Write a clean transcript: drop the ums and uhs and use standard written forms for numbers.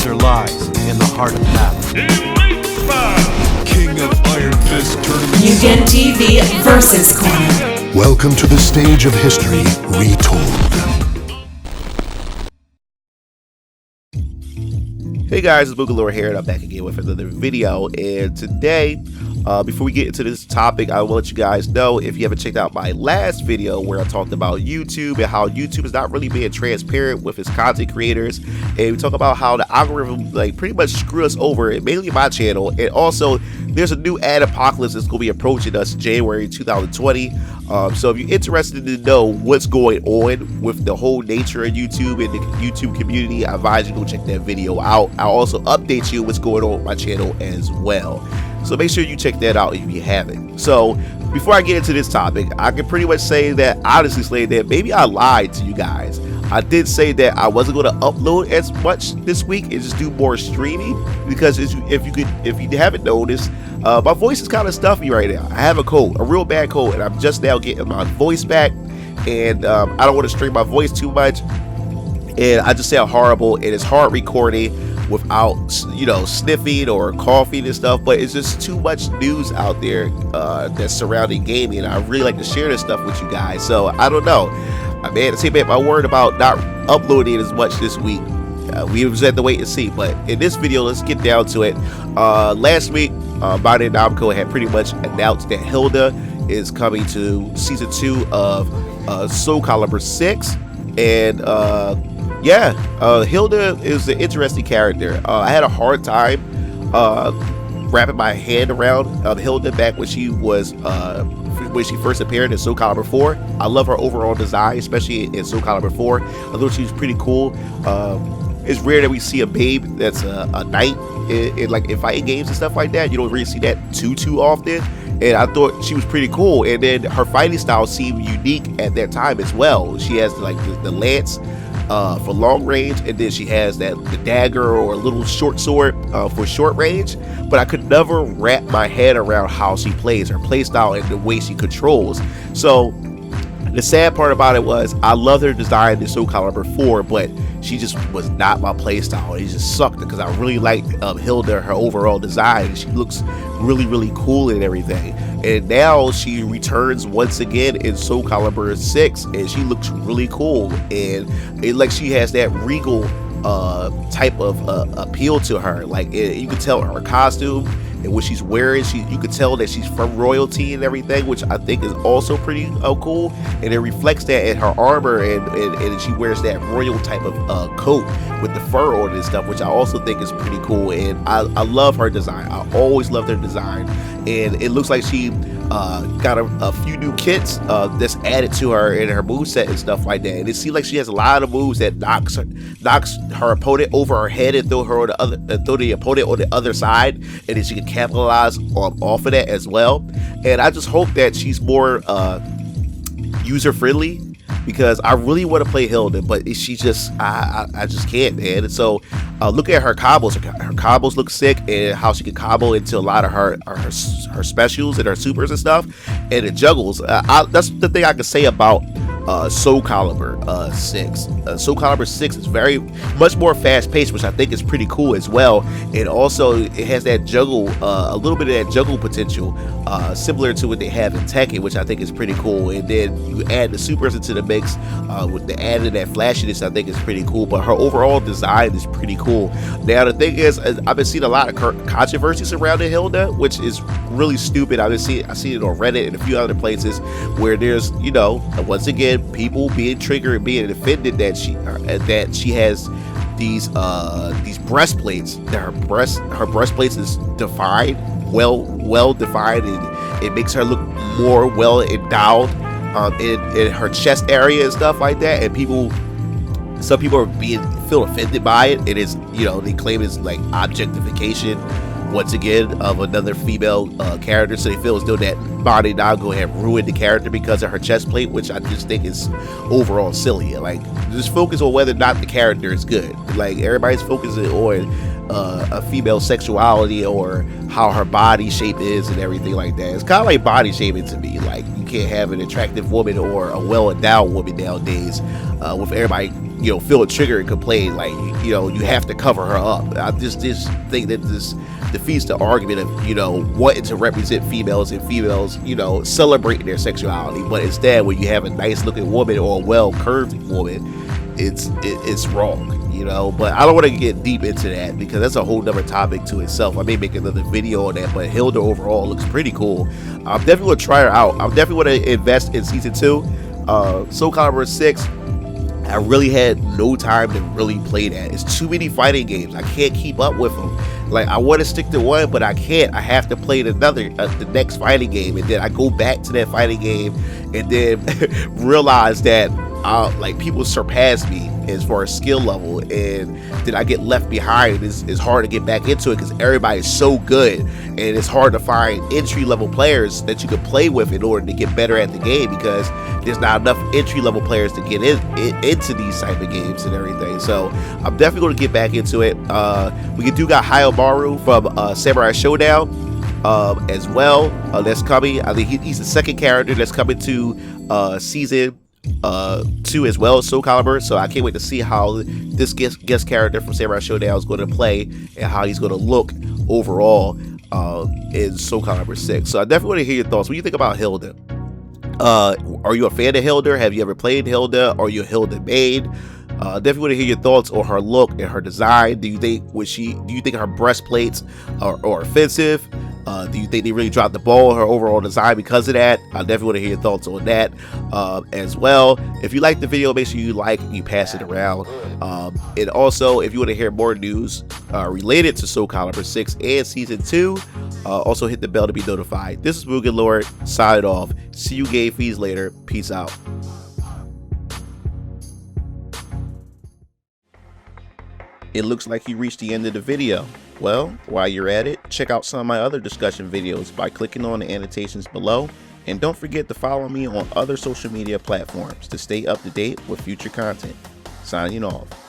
answer lies in the heart of battle. King of Iron Fist Tournament. Mugen TV versus Corner. Welcome to the stage of history retold. Hey guys, it's Boogalore here, and I'm back again with another video. And today, before we get into this topic, I will let you guys know, if you haven't checked out my last video where I talked about YouTube and how YouTube is not really being transparent with its content creators, and we talk about how the algorithm pretty much screw us over, mainly my channel. And also, there's a new ad apocalypse that's going to be approaching us January 2020. So if you're interested to know what's going on with the whole nature of YouTube and the YouTube community, I advise you to go check that video out. I'll also update you what's going on with my channel as well. So make sure you check that out if you haven't. So before I get into this topic, I can pretty much say that, honestly say that maybe I lied to you guys. I did say that I wasn't going to upload as much this week and just do more streaming, because if you haven't noticed, my voice is kind of stuffy right now. I have a cold, a real bad cold, and I'm just now getting my voice back, and I don't want to strain my voice too much, and I just sound horrible, and it's hard recording without, you know, sniffing or coughing and stuff. But it's just too much news out there that's surrounding gaming, and I really like to share this stuff with you guys. So I don't know, man, to say my word about not uploading as much this week. We just had to wait and see. But in this video, let's get down to it. Last week, Bandai Namco had pretty much announced that Hilde is coming to season 2 of Soul Calibur 6, and Hilde is an interesting character. I had a hard time wrapping my hand around Hilde back when she was when she first appeared in Soul Calibur 4. I love her overall design, especially in Soul Calibur 4. I thought she was pretty cool. It's rare that we see a babe that's a knight in like in fighting games and stuff like that. You don't really see that too often, and I thought she was pretty cool. And then her fighting style seemed unique at that time as well. She has like the lance for long range, and then she has the dagger or a little short sword for short range. But I could never wrap my head around how she plays, her play style, and the way she controls. So the sad part about it was I loved her design in Soul Calibur 4, but she just was not my playstyle. It just sucked, because I really liked Hilde, her overall design. She looks really cool and everything. And now she returns once again in Soul Calibur 6, and she looks really cool. And like she has that regal type of appeal to her. Like you can tell her costume and what she's wearing, you could tell that she's from royalty and everything, which I think is also pretty cool. And it reflects that in her armor, and she wears that royal type of coat with the fur on it and stuff, which I also think is pretty cool. And I love her design. I always loved her design, and it looks like she got a few new kits that's added to her in her moveset and stuff like that. And it seems like she has a lot of moves that knocks her opponent over her head and throw the opponent on the other side, and then she can capitalize off of that as well. And I just hope that she's more user friendly, because I really want to play Hilde, but she just I just can't, man. And so look at her combos. Her combos look sick, and how she can combo into a lot of her specials and her supers and stuff, and it juggles. That's the thing I can say about Soul Calibur 6. Soul Calibur 6 is very much more fast paced, which I think is pretty cool as well. And also it has that juggle, a little bit of that juggle potential, similar to what they have in Tekken, which I think is pretty cool. And then you add the supers into the mix with the added that flashiness, I think is pretty cool. But her overall design is pretty cool. Now the thing is, I've been seeing a lot of controversy surrounding Hilde, which is really stupid. I've seen it on Reddit and a few other places where there's, you know, once again, people being triggered and being offended that she has these breastplates, that her breastplates is defined, well defined, and it makes her look more well endowed in her chest area and stuff like that. And some people are feel offended by it. It is, you know, they claim it's like objectification once again of another female character, so they feel as though that Bandai Namco have ruined the character because of her chest plate, which I just think is overall silly. Like, just focus on whether or not the character is good. Like, everybody's focusing on a female sexuality or how her body shape is and everything like that. It's kind of like body shaming to me. Like, you can't have an attractive woman or a well-endowed woman nowadays with everybody feel a trigger and complain like, you have to cover her up. I just think that this defeats the argument of, wanting to represent females and females, celebrating their sexuality. But instead, when you have a nice looking woman or a well curved woman, it's wrong, but I don't want to get deep into that because that's a whole nother topic to itself. I may make another video on that, but Hilde overall looks pretty cool. I'm definitely going to try her out. I'm definitely going to invest in season 2. Soul Calibur 6, I really had no time to really play that. It's too many fighting games. I can't keep up with them. Like, I want to stick to one, but I can't. I have to play the next fighting game, and then I go back to that fighting game, and then realize that people surpass me as far as skill level, and then I get left behind. It's hard to get back into it because everybody's so good, and it's hard to find entry-level players that you can play with in order to get better at the game because there's not enough entry-level players to get into these type of games and everything. So I'm definitely going to get back into it. We do got Hayomaru from Samurai Showdown as well. That's coming. I think he's the second character that's coming to season 2 as well, Soul Calibur. So I can't wait to see how this guest character from Samurai Showdown is going to play and how he's going to look overall in Soul Calibur 6. So I definitely want to hear your thoughts. What do you think about Hilde? Are you a fan of Hilde? Have you ever played Hilde? Are you a Hilde main? Definitely want to hear your thoughts on her look and her design. Do you think her breastplates are offensive? Do you think they really dropped the ball on her overall design because of that? I definitely want to hear your thoughts on that as well. If you like the video, make sure you pass it around. And also, if you want to hear more news related to Soul Calibur 6 and Season 2, also hit the bell to be notified. This is Mugen Lord, signing off. See you game feeds later. Peace out. It looks like you reached the end of the video. Well, while you're at it, check out some of my other discussion videos by clicking on the annotations below, and don't forget to follow me on other social media platforms to stay up to date with future content. Signing off.